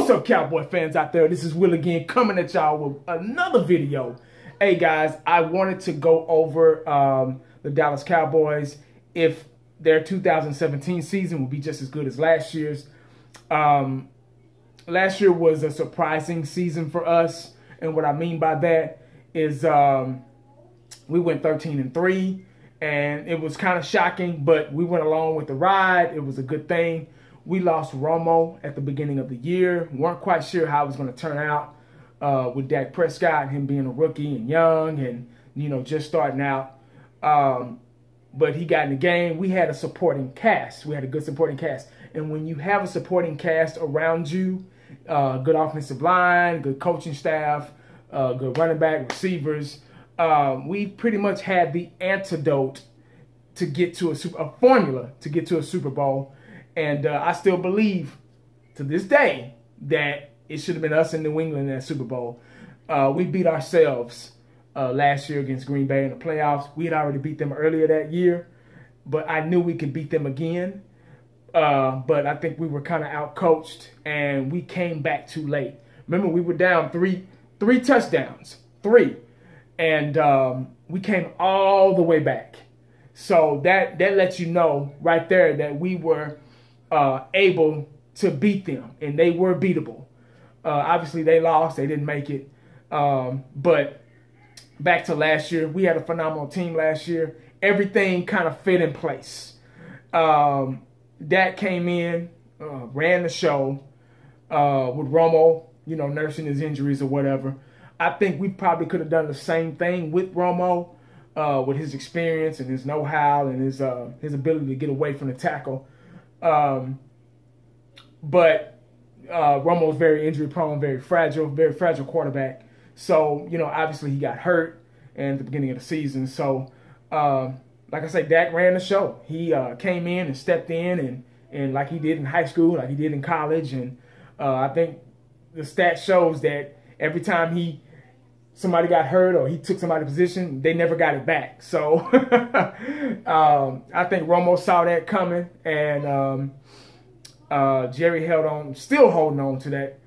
What's up, Cowboy fans out there? This is Will again, coming at y'all with another video. Hey guys, I wanted to go over the Dallas Cowboys, if their 2017 season will be just as good as last year's. Last year was a surprising season for us, and what I mean by that is we went 13-3, and it was kind of shocking, but we went along with the ride. It was a good thing. We lost Romo at the beginning of the year. Weren't quite sure how it was going to turn out with Dak Prescott, him being a rookie and young and, you know, just starting out. But he got in the game. We had a supporting cast. We had a good supporting cast. And when you have a supporting cast around you, good offensive line, good coaching staff, good running back, receivers, we pretty much had the antidote to get to a formula to get to a Super Bowl. And I still believe to this day that it should have been us in New England in that Super Bowl. We beat ourselves last year against Green Bay in the playoffs. We had already beat them earlier that year, but I knew we could beat them again. But I think we were kind of out-coached, and we came back too late. Remember, we were down three touchdowns, and we came all the way back. So that lets you know right there that we were able to beat them, and they were beatable. Obviously, they lost. They didn't make it. But back to last year, we had a phenomenal team last year. Everything kind of fit in place. Dak came in, ran the show with Romo, you know, nursing his injuries or whatever. I think we probably could have done the same thing with Romo, with his experience and his know-how and his ability to get away from the tackle. But Romo's very injury-prone, very fragile quarterback. So, you know, obviously he got hurt at the beginning of the season. So, like I say, Dak ran the show. He came in and stepped in and like he did in high school, like he did in college. And I think the stat shows that every time somebody got hurt or he took somebody's position, they never got it back. So I think Romo saw that coming, and Jerry held on, still holding on to that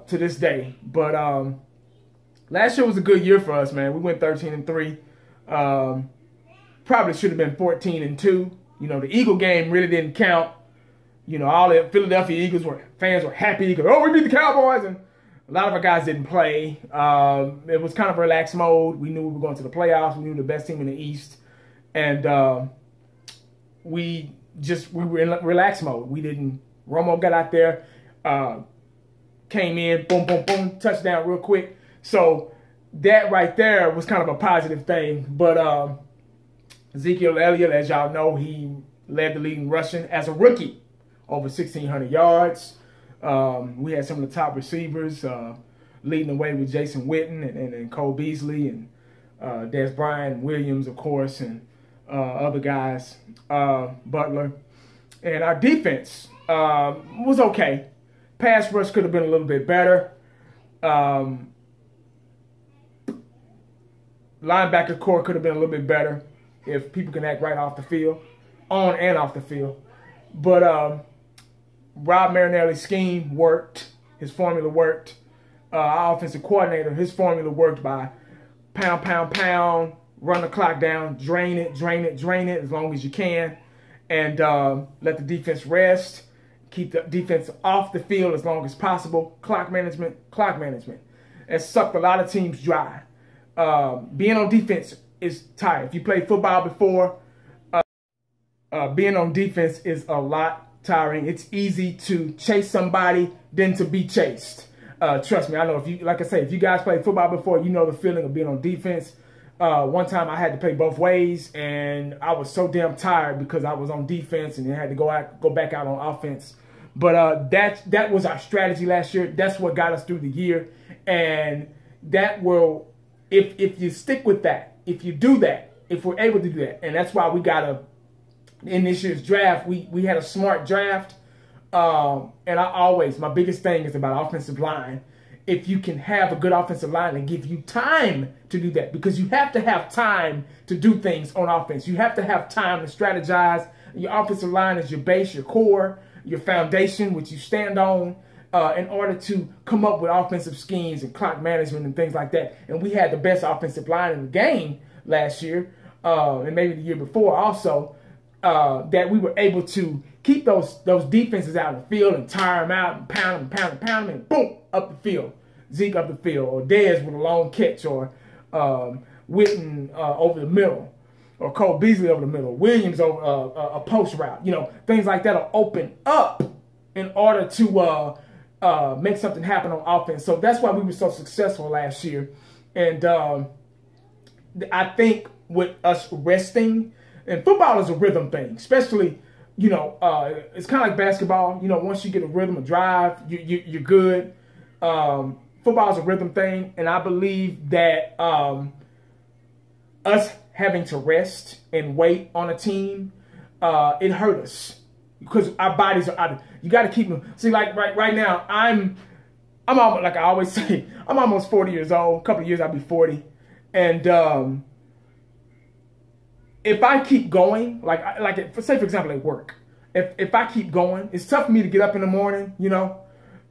to this day. But last year was a good year for us, man. We went 13-3. Probably should have been 14-2. You know, the Eagle game really didn't count. You know, all the Philadelphia Eagles fans were happy because, oh, we beat the Cowboys, and a lot of our guys didn't play. It was kind of relaxed mode. We knew we were going to the playoffs. We knew the best team in the East. And we were in relaxed mode. Romo got out there, came in, boom, boom, boom, touchdown real quick. So that right there was kind of a positive thing. But Ezekiel Elliott, as y'all know, he led the league in rushing as a rookie, over 1,600 yards. We had some of the top receivers leading the way with Jason Witten and Cole Beasley and Des Bryant, Williams, of course, and other guys, Butler. And our defense was okay. Pass rush could have been a little bit better. Linebacker core could have been a little bit better if people can act right off the field, on and off the field. But Rob Marinelli's scheme worked. His formula worked. Our offensive coordinator, his formula worked by pound, pound, pound, run the clock down, drain it as long as you can, and let the defense rest. Keep the defense off the field as long as possible. Clock management. It sucked a lot of teams dry. Being on defense is tired. If you played football before, being on defense is a lot tiring. It's easy to chase somebody than to be chased. Trust me, I know. If you guys played football before, you know the feeling of being on defense. One time I had to play both ways, and I was so damn tired because I was on defense and then had to go back out on offense. But that was our strategy last year. That's what got us through the year, and that will, if you stick with that, if you do that, if we're able to do that, and that's why we got in this year's draft, we had a smart draft. And my biggest thing is about offensive line. If you can have a good offensive line and give you time to do that, because you have to have time to do things on offense. You have to have time to strategize. Your offensive line is your base, your core, your foundation, which you stand on. in order to come up with offensive schemes and clock management and things like that. And we had the best offensive line in the game last year, and maybe the year before also, that we were able to keep those defenses out of the field and tire them out and pound them, and boom, up the field. Zeke up the field, or Dez with a long catch, or Witten over the middle, or Cole Beasley over the middle, Williams over a post route. You know, things like that will open up in order to make something happen on offense. So that's why we were so successful last year. And I think with us resting, and football is a rhythm thing, especially, you know, it's kind of like basketball. You know, once you get a rhythm, a drive, you're good. Football is a rhythm thing, and I believe that us having to rest and wait on a team, it hurt us because our bodies are out. You got to keep them. See, like right now, I'm almost, like I always say, I'm almost 40 years old. A couple of years, I'll be 40, and if I keep going, say for example at work, if I keep going, it's tough for me to get up in the morning, you know.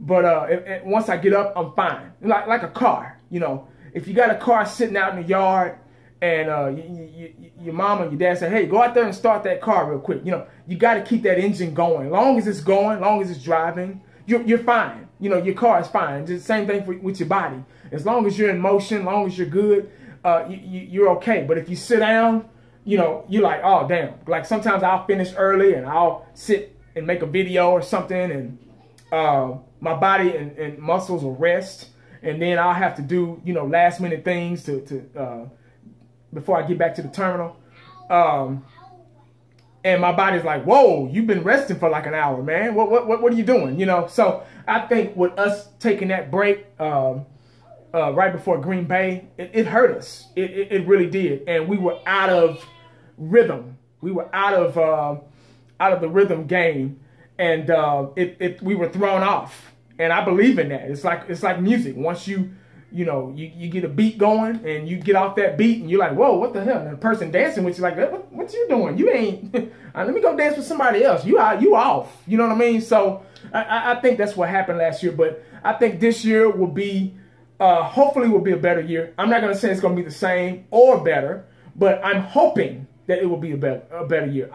But once I get up, I'm fine. Like a car, you know. If you got a car sitting out in the yard, and your mom or your dad say, "Hey, go out there and start that car real quick," you know, you got to keep that engine going. As long as it's going, as long as it's driving, you're fine. You know, your car is fine. It's the same thing with your body. As long as you're in motion, as long as you're good, you're okay. But if you sit down, you know, you're like, oh damn. Like sometimes I'll finish early and I'll sit and make a video or something, and my body and muscles will rest, and then I'll have to do, you know, last minute things to before I get back to the terminal. And my body's like, whoa, you've been resting for like an hour, man. What are you doing? You know, so I think with us taking that break right before Green Bay, it hurt us. It really did, and we were out of rhythm. We were out of the rhythm game. And we were thrown off, and I believe in that. It's like music. Once you get a beat going, and you get off that beat, and you're like, whoa, what the hell? And the person dancing with you like, what you doing? You ain't. Let me go dance with somebody else. You off. You know what I mean? So I think that's what happened last year. But I think this year will be, hopefully, will be a better year. I'm not gonna say it's gonna be the same or better, but I'm hoping that it will be a better year.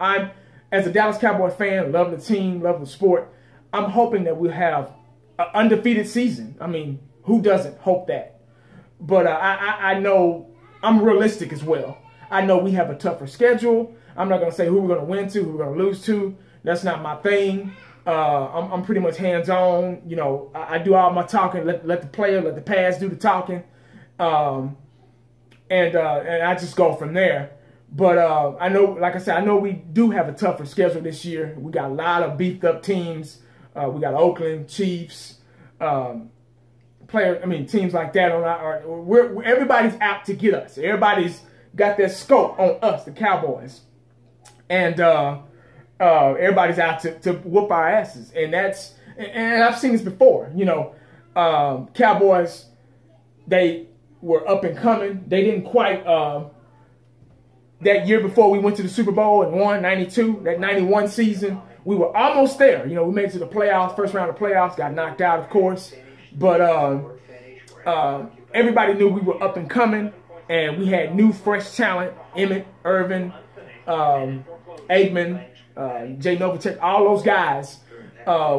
As a Dallas Cowboy fan, love the team, love the sport, I'm hoping that we'll have an undefeated season. I mean, who doesn't hope that? But I know I'm realistic as well. I know we have a tougher schedule. I'm not going to say who we're going to win to, who we're going to lose to. That's not my thing. I'm pretty much hands-on. You know, I do all my talking. Let the player, let the pass do the talking. And I just go from there. But I know, like I said, I know we do have a tougher schedule this year. We got a lot of beefed up teams. We got Oakland, Chiefs, teams like that. Everybody's out to get us. Everybody's got their scope on us, the Cowboys, and everybody's out to whoop our asses. And I've seen this before. You know, Cowboys, they were up and coming. They didn't quite. That year before we went to the Super Bowl and won, 92, that 91 season, we were almost there. You know, we made it to the playoffs, first round of playoffs, got knocked out, of course. But everybody knew we were up and coming, and we had new, fresh talent, Emmett, Irvin, Aikman, Jay Novacek, all those guys.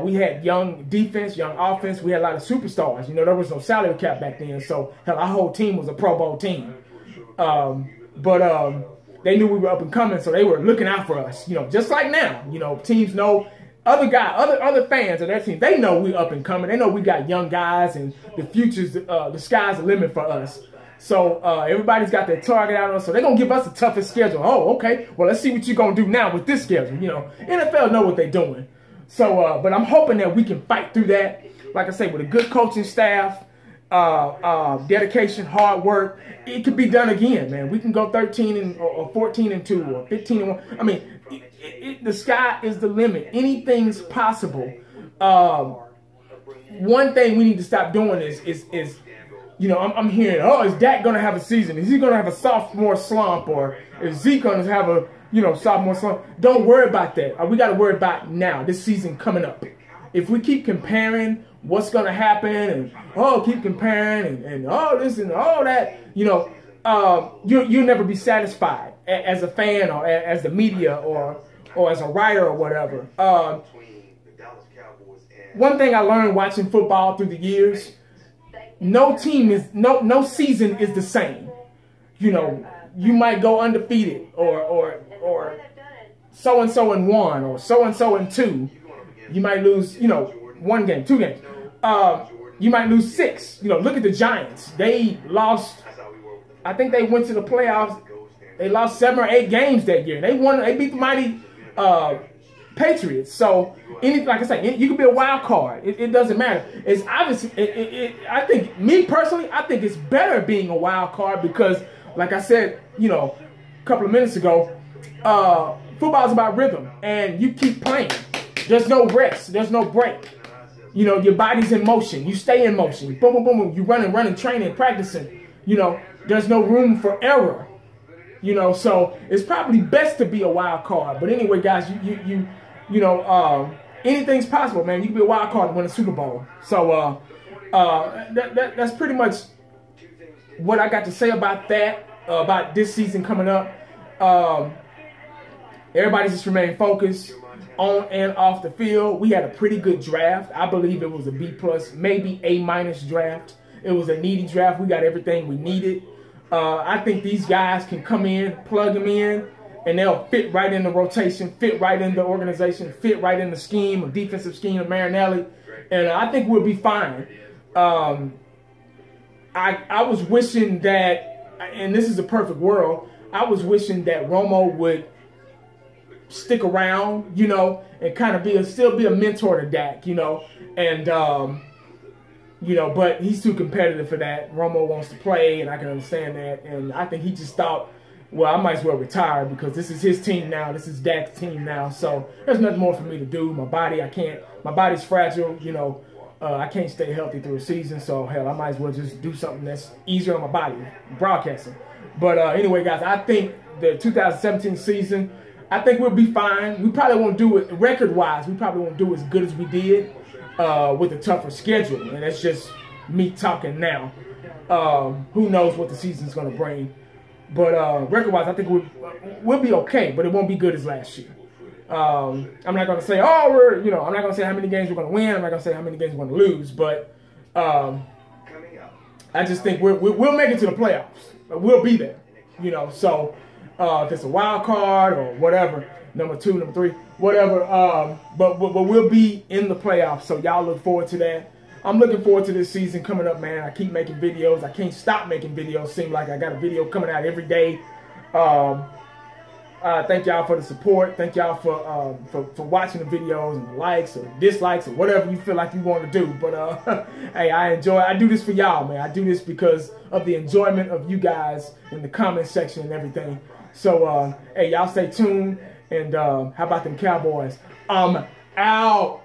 We had young defense, young offense. We had a lot of superstars. You know, there was no salary cap back then, so hell, our whole team was a Pro Bowl team. They knew we were up and coming, so they were looking out for us. You know, just like now. You know, teams know, other fans of their team, they know we up and coming. They know we got young guys, and the future's the sky's the limit for us. So everybody's got their target out on us, so they're gonna give us the toughest schedule. Oh, okay. Well, let's see what you're gonna do now with this schedule. You know, NFL know what they're doing. So, but I'm hoping that we can fight through that. Like I say, with a good coaching staff, dedication, hard work, it could be done again, man. We can go 13 or 14-2 or 15-1. I mean, the sky is the limit. Anything's possible. One thing we need to stop doing is you know, I'm hearing, oh, is Dak going to have a season? Is he going to have a sophomore slump? Or is Zeke going to have a, you know, sophomore slump? Don't worry about that. We got to worry about now, this season coming up. If we keep comparing what's going to happen, and oh, keep comparing, and oh, this and all that, you know, you'll never be satisfied as a fan or as the media or as a writer or whatever. One thing I learned watching football through the years, no season is the same. You know, you might go undefeated or so-and-so in 1 or so-and-so in 2. You might lose, you know, 1 game, 2 games. You might lose 6. You know, look at the Giants. They lost, I think they went to the playoffs. They lost 7 or 8 games that year. They beat the mighty Patriots. So, like I say, you could be a wild card. It doesn't matter. It's obviously, I think, me personally, I think it's better being a wild card because, like I said, you know, a couple of minutes ago, football is about rhythm, and you keep playing. There's no rest. There's no break. You know, your body's in motion. You stay in motion. Boom, boom, boom, boom. You running, training, practicing. You know, there's no room for error. You know, so it's probably best to be a wild card. But anyway, guys, you know, anything's possible, man. You can be a wild card and win a Super Bowl. So that's pretty much what I got to say about that, about this season coming up. Everybody just remain focused on and off the field. We had a pretty good draft. I believe it was a B+, maybe A- draft. It was a needy draft. We got everything we needed. I think these guys can come in, plug them in, and they'll fit right in the rotation, fit right in the organization, fit right in the scheme, a defensive scheme of Marinelli, and I think we'll be fine. I was wishing that, and this is a perfect world, I was wishing that Romo would stick around, you know, and kind of still be a mentor to Dak, you know, and you know, but he's too competitive for that. Romo wants to play, and I can understand that. And I think he just thought, well, I might as well retire because this is his team now. This is Dak's team now. So there's nothing more for me to do. My body's fragile, you know. I can't stay healthy through a season. So, hell, I might as well just do something that's easier on my body, broadcasting. But anyway, guys, I think the 2017 season, I think we'll be fine. We probably won't do it, record-wise, we probably won't do as good as we did with a tougher schedule, and that's just me talking now. Who knows what the season's going to bring, but record-wise, I think we'll be okay, but it won't be good as last year. I'm not going to say, oh, I'm not going to say how many games we're going to win. I'm not going to say how many games we're going to lose, but I just think we'll make it to the playoffs. We'll be there, you know. So if it's a wild card or whatever, number 2, number 3, whatever. But we'll be in the playoffs, so y'all look forward to that. I'm looking forward to this season coming up, man. I keep making videos. I can't stop making videos. Seems like I got a video coming out every day. Thank y'all for the support. Thank y'all for watching the videos and the likes or dislikes or whatever you feel like you want to do. But hey, I do this for y'all, man. I do this because of the enjoyment of you guys in the comment section and everything. So hey, y'all stay tuned. And how about them Cowboys? I'm out.